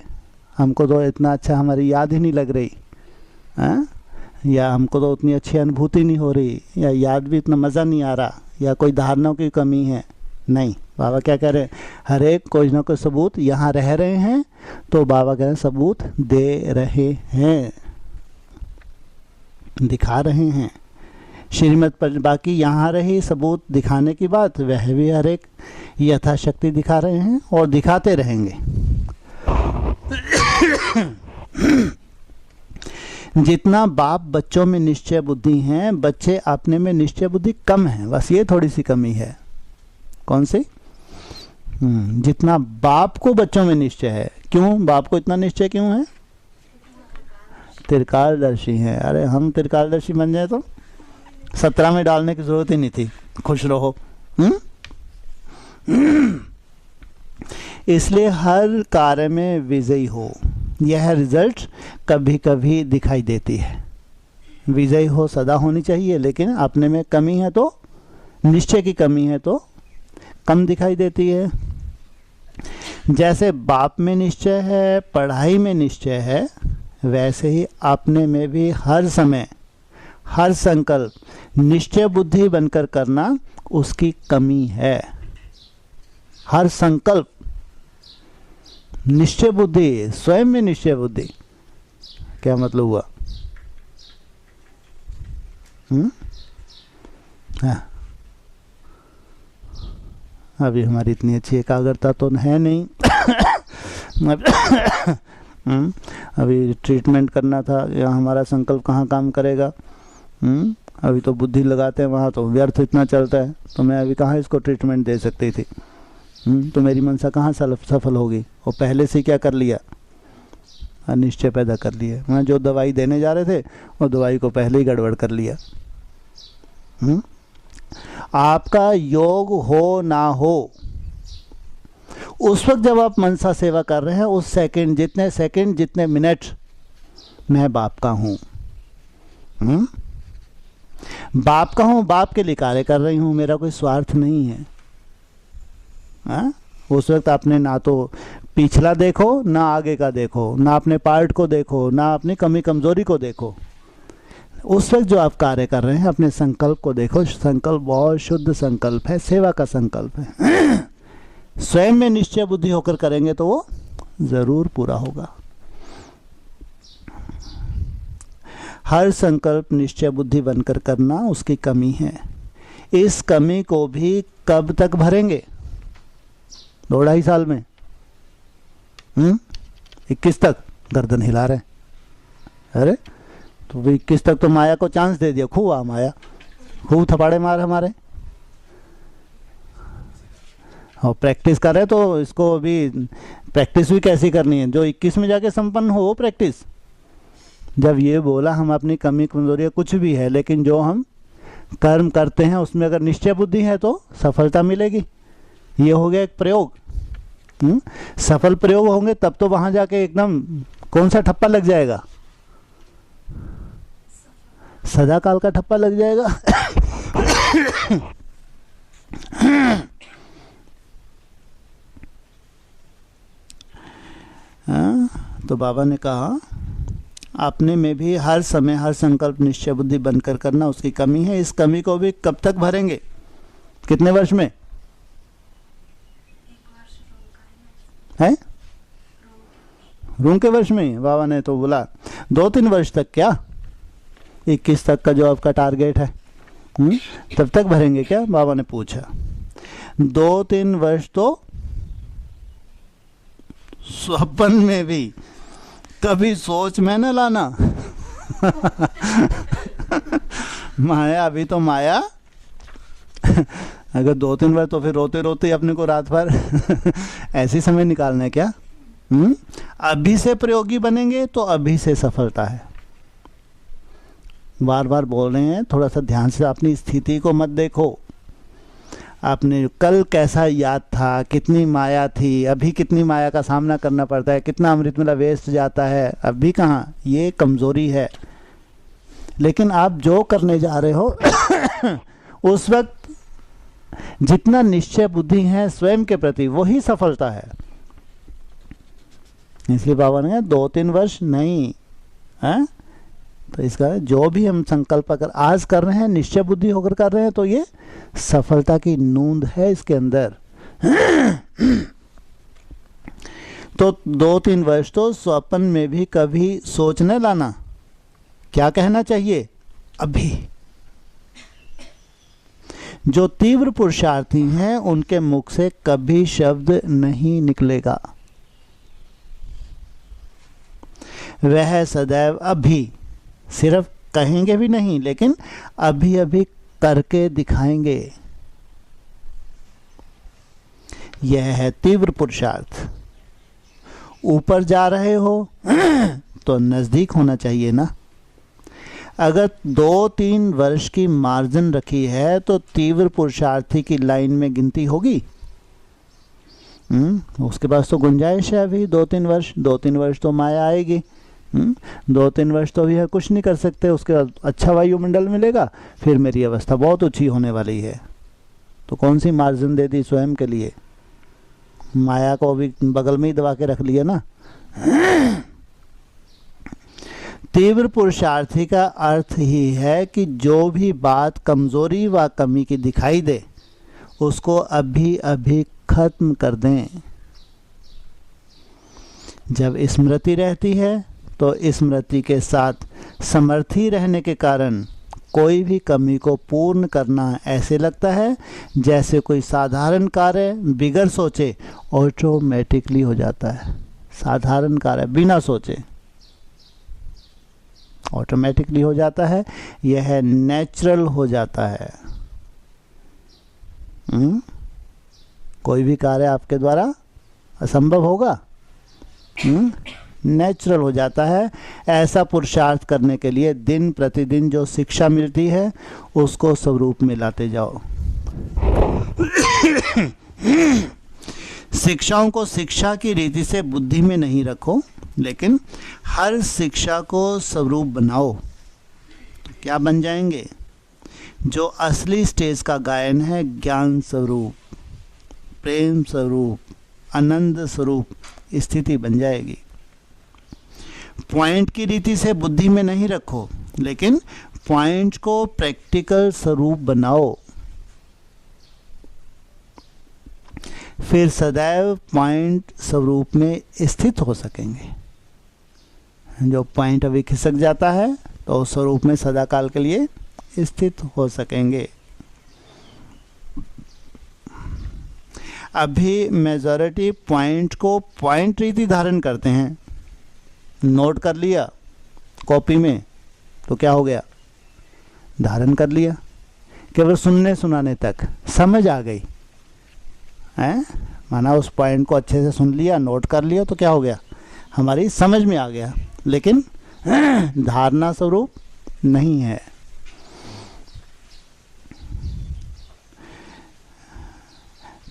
हमको तो इतना अच्छा हमारी याद ही नहीं लग रही। या हमको तो उतनी अच्छी अनुभूति नहीं हो रही, या याद भी इतना मज़ा नहीं आ रहा, या कोई धारणाओं की कमी है। नहीं, बाबा क्या कह रहे हैं, हर एक कोई ना कोई सबूत यहाँ रह रहे हैं, तो बाबा कह रहे हैं सबूत दे रहे हैं, दिखा रहे हैं श्रीमत पर। बाकी यहाँ रही सबूत दिखाने की बात, वह भी हर एक यथाशक्ति दिखा रहे हैं और दिखाते रहेंगे। जितना बाप बच्चों में निश्चय बुद्धि है, बच्चे अपने में निश्चय बुद्धि कम है, बस ये थोड़ी सी कमी है। कौन सी? जितना बाप को बच्चों में निश्चय है। क्यों बाप को इतना निश्चय क्यों है? त्रिकालदर्शी है। अरे हम त्रिकालदर्शी बन जाए तो 17 में डालने की जरूरत ही नहीं थी, खुश रहो। इसलिए हर कार्य में विजयी हो, यह रिजल्ट कभी कभी दिखाई देती है। विजयी हो सदा होनी चाहिए, लेकिन अपने में कमी है तो, निश्चय की कमी है तो कम दिखाई देती है। जैसे बाप में निश्चय है, पढ़ाई में निश्चय है, वैसे ही अपने में भी हर समय हर संकल्प निश्चय बुद्धि बनकर करना उसकी कमी है। हर संकल्प निश्चय बुद्धि, स्वयं में निश्चय बुद्धि, क्या मतलब हुआ? हाँ, अभी हमारी इतनी अच्छी एकाग्रता तो है नहीं। अभी ट्रीटमेंट करना था, या हमारा संकल्प कहाँ काम करेगा। अभी तो बुद्धि लगाते हैं वहाँ तो व्यर्थ इतना चलता है, तो मैं अभी कहाँ इसको ट्रीटमेंट दे सकती थी। तो मेरी मनसा कहाँ सफल होगी। और पहले से क्या कर लिया, अनिश्चय पैदा कर लिया। मैं जो दवाई देने जा रहे थे वो दवाई को पहले ही गड़बड़ कर लिया। आपका योग हो ना हो, उस वक्त जब आप मनसा सेवा कर रहे हैं, उस सेकंड जितने मिनट मैं बाप का हूँ, बाप का हूँ, बाप के लिए कार्य कर रही हूँ, मेरा कोई स्वार्थ नहीं है। उस वक्त आपने ना तो पिछला देखो, ना आगे का देखो, ना अपने पार्ट को देखो, ना अपनी कमी कमजोरी को देखो। उस वक्त जो आप कार्य कर रहे हैं, अपने संकल्प को देखो। संकल्प बहुत शुद्ध संकल्प है, सेवा का संकल्प है। स्वयं में निश्चय बुद्धि होकर करेंगे तो वो जरूर पूरा होगा। हर संकल्प निश्चय बुद्धि बनकर करना उसकी कमी है। इस कमी को भी कब तक भरेंगे? 2-2.5 साल में 21 तक गर्दन हिला रहे। अरे तो 21 तक तो माया को चांस दे दिया, खूब आ माया, खूब थपाड़े मार हमारे। और प्रैक्टिस करे तो इसको अभी प्रैक्टिस भी कैसी करनी है, जो 21 में जाके संपन्न हो प्रैक्टिस। जब ये बोला हम अपनी कमी कमजोरी कुछ भी है, लेकिन जो हम कर्म करते हैं उसमें अगर निश्चय बुद्धि है तो सफलता मिलेगी। ये हो गया एक प्रयोग। सफल प्रयोग होंगे तब तो वहां जाके एकदम कौन सा ठप्पा लग जाएगा, सदा काल का ठप्पा लग जाएगा। तो बाबा ने कहा अपने में भी हर समय हर संकल्प निश्चय बुद्धि बनकर करना उसकी कमी है। इस कमी को भी कब तक भरेंगे? कितने वर्ष में है? रूम के वर्ष में। बाबा ने तो बोला 2-3 वर्ष तक। क्या 21 तक का जो आपका टारगेट है, तब तक भरेंगे क्या? बाबा ने पूछा। 2-3 वर्ष तो स्वप्न में भी कभी सोच में न लाना। माया, अभी तो माया। अगर 2-3 बार तो फिर रोते रोते अपने को रात भर ऐसे समय निकालना है क्या? अभी से प्रयोगी बनेंगे तो अभी से सफलता है। बार बार बोल रहे हैं, थोड़ा सा ध्यान से अपनी स्थिति को मत देखो। आपने कल कैसा याद था, कितनी माया थी, अभी कितनी माया का सामना करना पड़ता है, कितना अमृत मिला वेस्ट जाता है, अभी कहाँ। ये कमजोरी है। लेकिन आप जो करने जा रहे हो उस वक्त जितना निश्चय बुद्धि है स्वयं के प्रति, वही सफलता है। इसलिए बाबा ने 2-3 वर्ष नहीं है, तो इसका जो भी हम संकल्प अगर आज कर रहे हैं, निश्चय बुद्धि होकर कर रहे हैं, तो ये सफलता की नूंद है इसके अंदर। तो 2-3 वर्ष तो स्वप्न में भी कभी सोच न लाना। क्या कहना चाहिए? अभी। जो तीव्र पुरुषार्थी हैं उनके मुख से कभी शब्द नहीं निकलेगा। वह सदैव अभी, सिर्फ कहेंगे भी नहीं लेकिन अभी अभी करके दिखाएंगे। यह है तीव्र पुरुषार्थ। ऊपर जा रहे हो तो नजदीक होना चाहिए ना। अगर 2-3 वर्ष की मार्जिन रखी है तो तीव्र पुरुषार्थी की लाइन में गिनती होगी। उसके पास तो गुंजाइश है अभी 2-3 वर्ष। 2-3 वर्ष तो माया आएगी। 2-3 वर्ष तो भी कुछ नहीं कर सकते। उसके बाद अच्छा वायुमंडल मिलेगा, फिर मेरी अवस्था बहुत ऊंची होने वाली है। तो कौन सी मार्जिन दे दी स्वयं के लिए? माया को भी बगल में ही दबा के रख लिया ना। तीव्र पुरुषार्थी का अर्थ ही है कि जो भी बात कमजोरी व कमी की दिखाई दे उसको अभी अभी खत्म कर दें। जब स्मृति रहती है तो स्मृति के साथ समर्थी रहने के कारण कोई भी कमी को पूर्ण करना ऐसे लगता है जैसे कोई साधारण कार्य बिगर सोचे ऑटोमेटिकली हो जाता है। साधारण कार्य बिना सोचे ऑटोमेटिकली हो जाता है। यह नेचुरल हो जाता है। कोई भी कार्य आपके द्वारा असंभव होगा, नेचुरल हो जाता है। ऐसा पुरुषार्थ करने के लिए दिन प्रतिदिन जो शिक्षा मिलती है उसको स्वरूप में लाते जाओ। शिक्षाओं को शिक्षा की रीति से बुद्धि में नहीं रखो, लेकिन हर शिक्षा को स्वरूप बनाओ। तो क्या बन जाएंगे? जो असली स्टेज का गायन है, ज्ञान स्वरूप, प्रेम स्वरूप, आनंद स्वरूप स्थिति बन जाएगी। पॉइंट की रीति से बुद्धि में नहीं रखो, लेकिन पॉइंट को प्रैक्टिकल स्वरूप बनाओ। फिर सदैव पॉइंट स्वरूप में स्थित हो सकेंगे। जो पॉइंट अभी खिसक जाता है तो स्वरूप में सदाकाल के लिए स्थित हो सकेंगे। अभी मेजॉरिटी पॉइंट को पॉइंट रीति धारण करते हैं। नोट कर लिया कॉपी में तो क्या हो गया? धारण कर लिया। केवल सुनने सुनाने तक समझ आ गई है, माना उस पॉइंट को अच्छे से सुन लिया, नोट कर लिया तो क्या हो गया? हमारी समझ में आ गया, लेकिन धारणा स्वरूप नहीं है।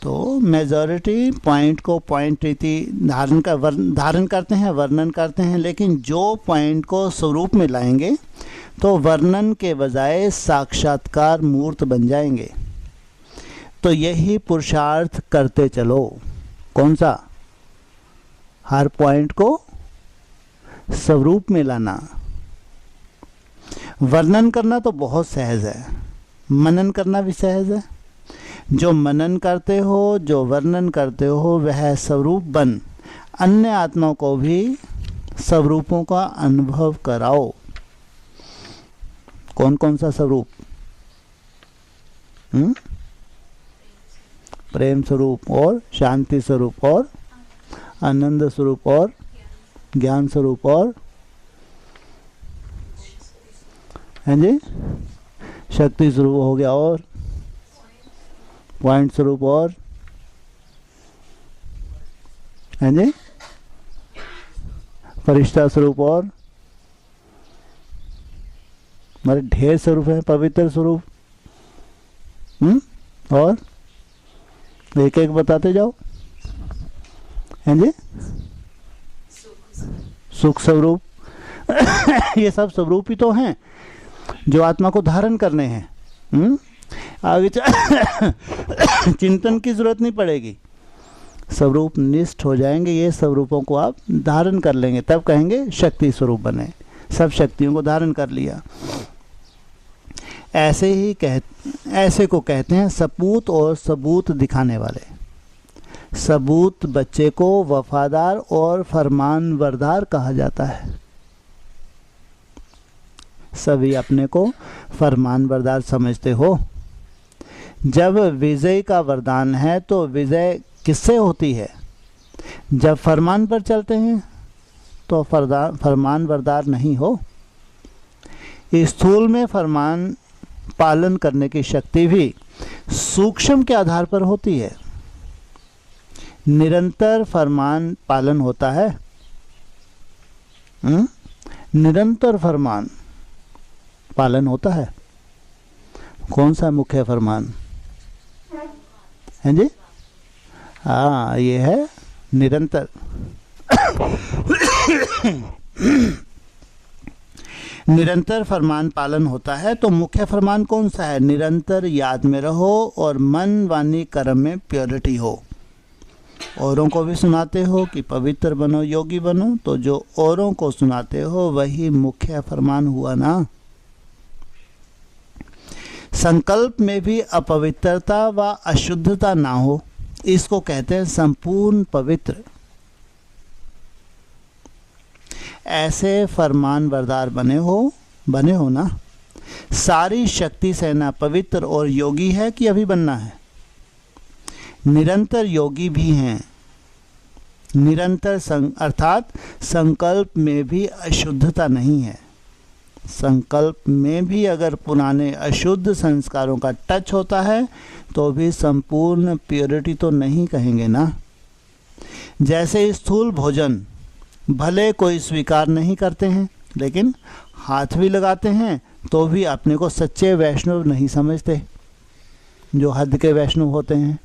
तो मेजॉरिटी पॉइंट को पॉइंट रीति धारण करते हैं, वर्णन करते हैं, लेकिन जो पॉइंट को स्वरूप में लाएंगे तो वर्णन के बजाय साक्षात्कार मूर्त बन जाएंगे। तो यही पुरुषार्थ करते चलो। कौन सा? हर पॉइंट को स्वरूप में लाना। वर्णन करना तो बहुत सहज है, मनन करना भी सहज है। जो मनन करते हो, जो वर्णन करते हो, वह स्वरूप बन अन्य आत्माओं को भी स्वरूपों का अनुभव कराओ। कौन कौन सा स्वरूप? प्रेम स्वरूप और शांति स्वरूप और आनंद स्वरूप और ज्ञान स्वरूप और हैं जी शक्ति स्वरूप हो गया और पॉइंट स्वरूप और हैं जी फरिश्ता स्वरूप और हमारे ढेर स्वरूप है। पवित्र स्वरूप और एक एक बताते जाओ। हैं जी सुख स्वरूप ये सब स्वरूप ही तो हैं जो आत्मा को धारण करने हैं। आगे चिंतन की जरूरत नहीं पड़ेगी, स्वरूप निष्ठ हो जाएंगे। ये स्वरूपों को आप धारण कर लेंगे, तब कहेंगे शक्ति स्वरूप बने। सब शक्तियों को धारण कर लिया। ऐसे को कहते हैं सपूत और सबूत दिखाने वाले। सबूत बच्चे को वफादार और फरमानबरदार कहा जाता है। सभी अपने को फरमानबरदार समझते हो। जब विजय का वरदान है तो विजय किससे होती है? जब फरमान पर चलते हैं तो फरमानबरदार नहीं हो। स्थूल में फरमान पालन करने की शक्ति भी सूक्ष्म के आधार पर होती है। निरंतर फरमान पालन होता है। निरंतर फरमान पालन होता है। कौन सा मुख्य फरमान है जी? हाँ, ये है निरंतर। निरंतर फरमान पालन होता है। तो मुख्य फरमान कौन सा है? निरंतर याद में रहो और मन वाणी कर्म में प्योरिटी हो। औरों को भी सुनाते हो कि पवित्र बनो, योगी बनो, तो जो औरों को सुनाते हो वही मुख्य फरमान हुआ ना। संकल्प में भी अपवित्रता व अशुद्धता ना हो, इसको कहते हैं संपूर्ण पवित्र। ऐसे फरमानबरदार बने हो ना। सारी शक्ति सेना पवित्र और योगी है कि अभी बनना है? निरंतर योगी भी हैं। निरंतर अर्थात संकल्प में भी अशुद्धता नहीं है। संकल्प में भी अगर पुराने अशुद्ध संस्कारों का टच होता है तो भी संपूर्ण प्योरिटी तो नहीं कहेंगे ना। जैसे स्थूल भोजन भले कोई स्वीकार नहीं करते हैं, लेकिन हाथ भी लगाते हैं तो भी अपने को सच्चे वैष्णव नहीं समझते, जो हद के वैष्णव होते हैं।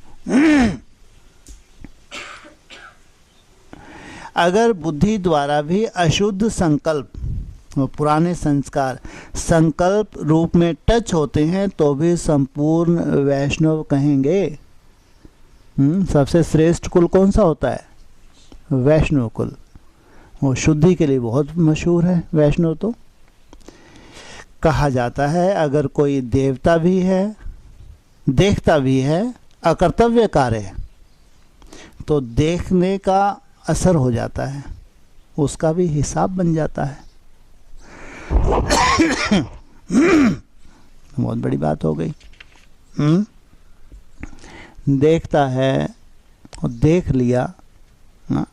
अगर बुद्धि द्वारा भी अशुद्ध संकल्प, पुराने संस्कार संकल्प रूप में टच होते हैं तो भी संपूर्ण वैष्णव कहेंगे। सबसे श्रेष्ठ कुल कौन सा होता है? वैष्णव कुल। वो शुद्धि के लिए बहुत मशहूर है वैष्णव। तो कहा जाता है अगर कोई देवता भी है, देखता भी है, अकर्तव्य कार्य है, तो देखने का असर हो जाता है, उसका भी हिसाब बन जाता है। बहुत बड़ी बात हो गई। देखता है और देख लिया ना,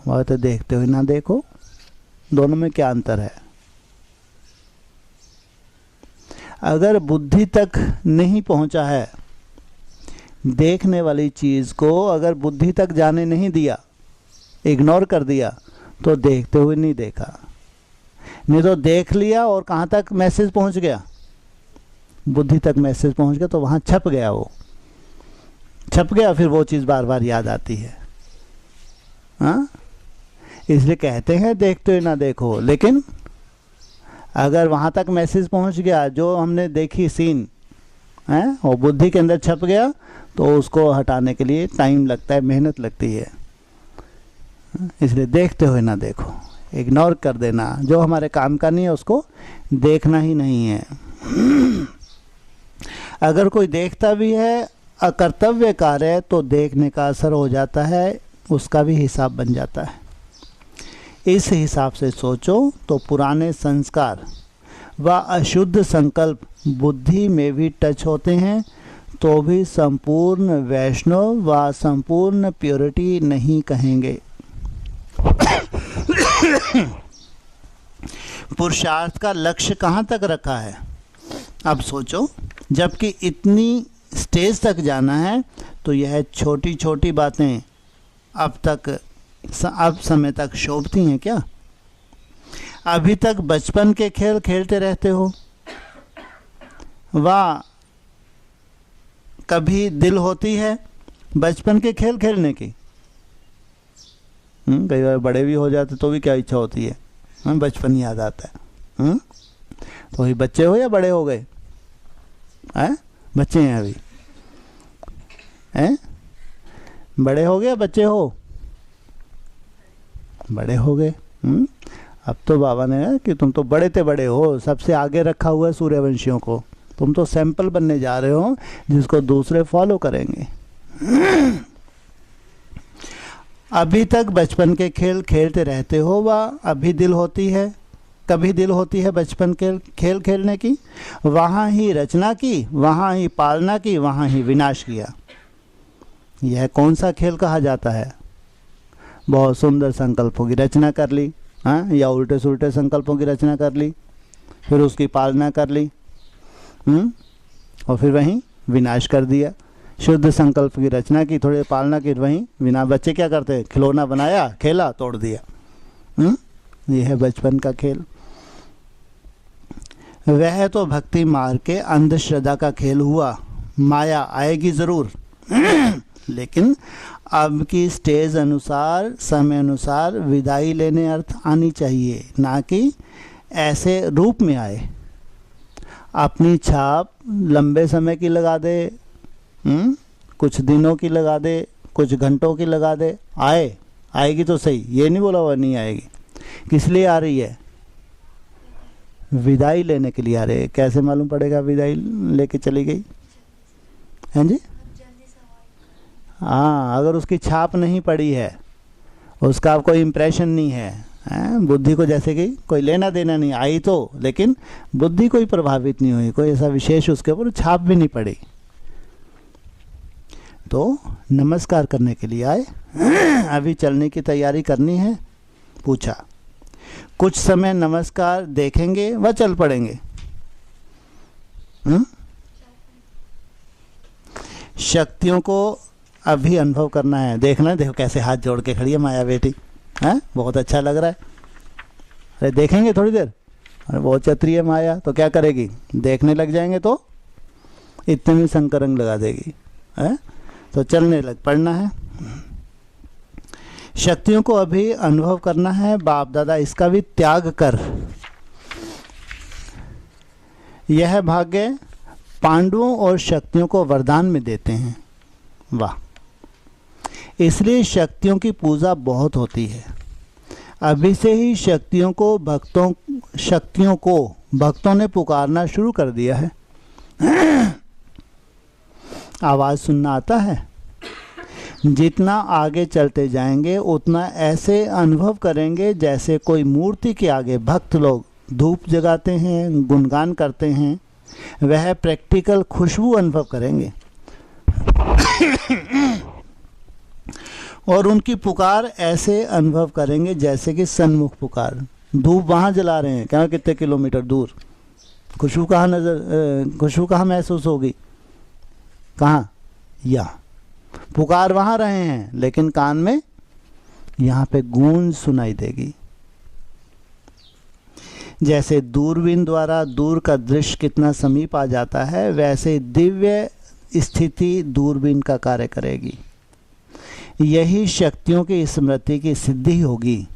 बहुत देखते हुए ना देखो, दोनों में क्या अंतर है? अगर बुद्धि तक नहीं पहुंचा है, देखने वाली चीज को अगर बुद्धि तक जाने नहीं दिया, इग्नोर कर दिया, तो देखते हुए नहीं देखा। नहीं तो देख लिया और कहाँ तक मैसेज पहुंच गया? बुद्धि तक मैसेज पहुंच गया तो वहाँ छप गया, वो छप गया, फिर वो चीज़ बार बार याद आती है। हाँ, इसलिए कहते हैं देखते हुए ना देखो। लेकिन अगर वहाँ तक मैसेज पहुंच गया, जो हमने देखी सीन है, वो बुद्धि के अंदर छप गया, तो उसको हटाने के लिए टाइम लगता है, मेहनत लगती है। इसलिए देखते हुए ना देखो, इग्नोर कर देना। जो हमारे काम का नहीं है उसको देखना ही नहीं है। अगर कोई देखता भी है अकर्तव्य कार्य, तो देखने का असर हो जाता है, उसका भी हिसाब बन जाता है। इस हिसाब से सोचो तो पुराने संस्कार व अशुद्ध संकल्प बुद्धि में भी टच होते हैं तो भी संपूर्ण वैष्णव व संपूर्ण प्योरिटी नहीं कहेंगे। पुरुषार्थ का लक्ष्य कहाँ तक रखा है? अब सोचो, जबकि इतनी स्टेज तक जाना है तो यह छोटी छोटी बातें अब समय तक शोभती हैं क्या? अभी तक बचपन के खेल खेलते रहते हो, वाह कभी दिल होती है बचपन के खेल खेलने की? कई बार बड़े भी हो जाते तो भी क्या इच्छा होती है? बचपन याद आता है। तो अभी बच्चे हो या बड़े हो गए? बच्चे हैं अभी? बड़े हो गए, बच्चे हो? बड़े हो गए। अब तो बाबा ने कहा कि तुम तो बड़े ते बड़े हो, सबसे आगे रखा हुआ है सूर्यवंशियों को, तुम तो सैंपल बनने जा रहे हो जिसको दूसरे फॉलो करेंगे। अभी तक बचपन के खेल खेलते रहते हो, वह अभी दिल होती है, कभी दिल होती है बचपन के खेल खेलने की, वहाँ ही रचना की, वहाँ ही पालना की, वहाँ ही विनाश किया। यह कौन सा खेल कहा जाता है? बहुत सुंदर संकल्पों की रचना कर ली, हाँ, या उल्टे सुल्टे संकल्पों की रचना कर ली, फिर उसकी पालना कर ली, और फिर वहीं विनाश कर दिया। शुद्ध संकल्प की रचना की, थोड़ी पालना की, वहीं विनाश। बच्चे क्या करते हैं? खिलौना बनाया, खेला, तोड़ दिया। यह है बचपन का खेल। वह तो भक्ति मार्ग के अंधश्रद्धा का खेल हुआ। माया आएगी ज़रूर, लेकिन अब की स्टेज अनुसार, समय अनुसार विदाई लेने अर्थ आनी चाहिए, ना कि ऐसे रूप में आए। अपनी छाप लंबे समय की लगा दे, कुछ दिनों की लगा दे, कुछ घंटों की लगा दे, आएगी तो सही, ये नहीं बोला हुआ नहीं आएगी। किस लिए आ रही है? विदाई लेने के लिए आ रही है। कैसे मालूम पड़ेगा विदाई लेके चली गई? हैं जी? हाँ, अगर उसकी छाप नहीं पड़ी है, उसका कोई इम्प्रेशन नहीं है, बुद्धि को जैसे कि कोई लेना देना नहीं, आई तो, लेकिन बुद्धि कोई प्रभावित नहीं हुई, कोई ऐसा विशेष उसके ऊपर छाप भी नहीं पड़ी, तो नमस्कार करने के लिए आए। अभी चलने की तैयारी करनी है? पूछा। कुछ समय नमस्कार देखेंगे व चल पड़ेंगे। शक्तियों को अभी अनुभव करना है, देखना है। देखो कैसे हाथ जोड़ के खड़ी है माया बेटी, है, बहुत अच्छा लग रहा है। अरे देखेंगे थोड़ी देर, अरे बहुत चतुरी है माया, तो क्या करेगी? देखने लग जाएंगे तो इतने में शंकर रंग लगा देगी, है, तो चलने लग पड़ना है। शक्तियों को अभी अनुभव करना है। बाप दादा इसका भी त्याग कर। यह भाग्य पांडवों और शक्तियों को वरदान में देते हैं। वाह! इसलिए शक्तियों की पूजा बहुत होती है। अभी से ही शक्तियों को भक्तों ने पुकारना शुरू कर दिया है। आवाज सुनना आता है? जितना आगे चलते जाएंगे उतना ऐसे अनुभव करेंगे जैसे कोई मूर्ति के आगे भक्त लोग धूप जगाते हैं, गुणगान करते हैं। वह प्रैक्टिकल खुशबू अनुभव करेंगे। और उनकी पुकार ऐसे अनुभव करेंगे जैसे कि सन्मुख पुकार। धूप वहाँ जला रहे हैं, क्या कितने किलोमीटर दूर, खुशबू कहाँ महसूस होगी? कहाँ? यहाँ। पुकार वहाँ रहे हैं, लेकिन कान में यहाँ पे गूंज सुनाई देगी। जैसे दूरबीन द्वारा दूर का दृश्य कितना समीप आ जाता है, वैसे दिव्य स्थिति दूरबीन का कार्य करेगी। यही शक्तियों की स्मृति की सिद्धि होगी,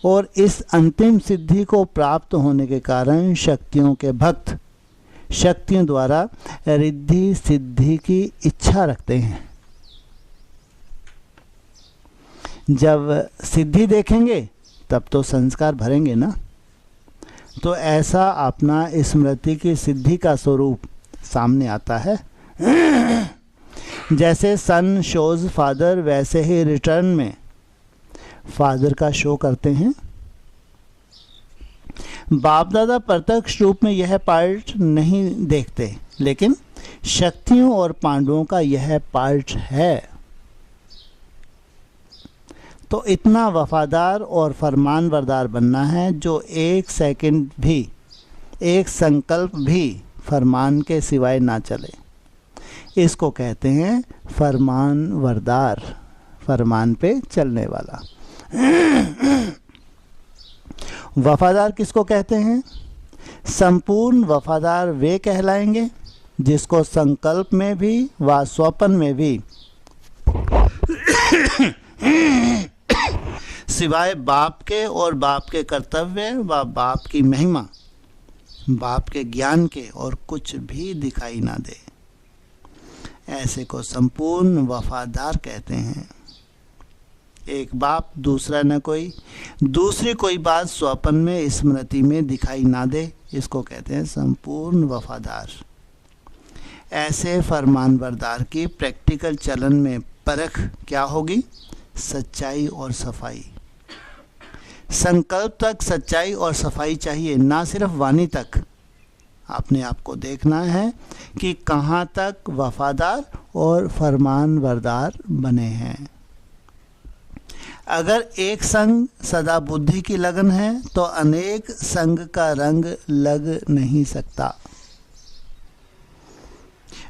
और इस अंतिम सिद्धि को प्राप्त होने के कारण शक्तियों के भक्त शक्तियों द्वारा रिद्धि सिद्धि की इच्छा रखते हैं। जब सिद्धि देखेंगे तब तो संस्कार भरेंगे ना। तो ऐसा अपना स्मृति की सिद्धि का स्वरूप सामने आता है। जैसे सन शोज फादर, वैसे ही रिटर्न में फादर का शो करते हैं। बाप दादा प्रत्यक्ष रूप में यह पार्ट नहीं देखते, लेकिन शक्तियों और पांडवों का यह पार्ट है। तो इतना वफादार और फरमानबरदार बनना है जो एक सेकंड भी, एक संकल्प भी फरमान के सिवाय ना चले। इसको कहते हैं फरमानबरदार, फरमान पे चलने वाला। वफादार किसको कहते हैं? संपूर्ण वफादार वे कहलाएंगे जिसको संकल्प में भी व स्वप्न में भी सिवाय बाप के और बाप के कर्तव्य व बाप की महिमा, बाप के ज्ञान के और कुछ भी दिखाई ना दे। ऐसे को संपूर्ण वफादार कहते हैं। एक बाप दूसरा न कोई, दूसरी कोई बात स्वप्न में स्मृति में दिखाई ना दे, इसको कहते हैं संपूर्ण वफादार। ऐसे फरमानबरदार की प्रैक्टिकल चलन में परख क्या होगी? सच्चाई और सफाई। संकल्प तक सच्चाई और सफाई चाहिए, ना सिर्फ वाणी तक। अपने आप को देखना है कि कहाँ तक वफादार और फरमानबरदार बने हैं। अगर एक संग सदा बुद्धि की लगन है तो अनेक संग का रंग लग नहीं सकता।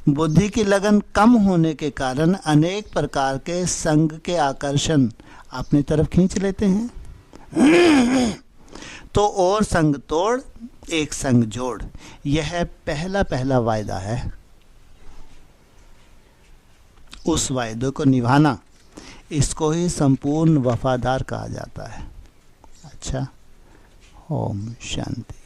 बुद्धि की लगन कम होने के कारण अनेक प्रकार के संग के आकर्षण अपनी तरफ खींच लेते हैं। तो और संग तोड़, एक संग जोड़, यह पहला वायदा है। उस वायदे को निभाना, इसको ही संपूर्ण वफादार कहा जाता है। अच्छा, ओम शांति।